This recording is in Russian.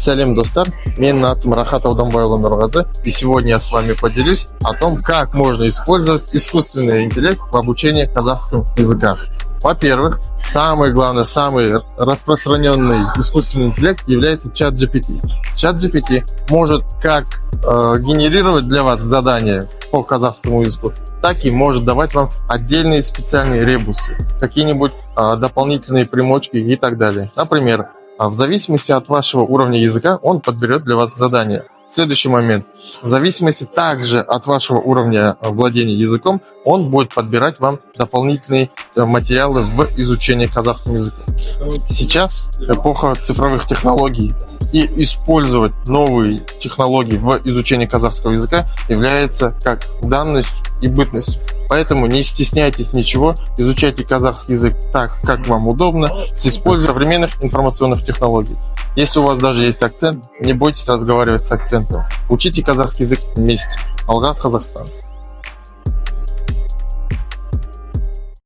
Салем, достар, мен атым Рахат Ауданбайұлы Нұрғазы, и сегодня я с вами поделюсь о том, как можно использовать искусственный интеллект в обучении казахского языка. Во-первых, самый главный, самый распространенный искусственный интеллект является ChatGPT. ChatGPT может как генерировать для вас задания по казахскому языку, так и может давать вам отдельные специальные ребусы, какие-нибудь дополнительные примочки и так далее. Например, в зависимости от вашего уровня языка он подберет для вас задание. Следующий момент. В зависимости также от вашего уровня владения языком, он будет подбирать вам дополнительные материалы в изучении казахского языка. Сейчас эпоха цифровых технологий, и использовать новые технологии в изучении казахского языка является как данностью и бытностью. Поэтому не стесняйтесь ничего, изучайте казахский язык так, как вам удобно, с использованием современных информационных технологий. Если у вас даже есть акцент, не бойтесь разговаривать с акцентом. Учите казахский язык вместе. Алга, Казахстан.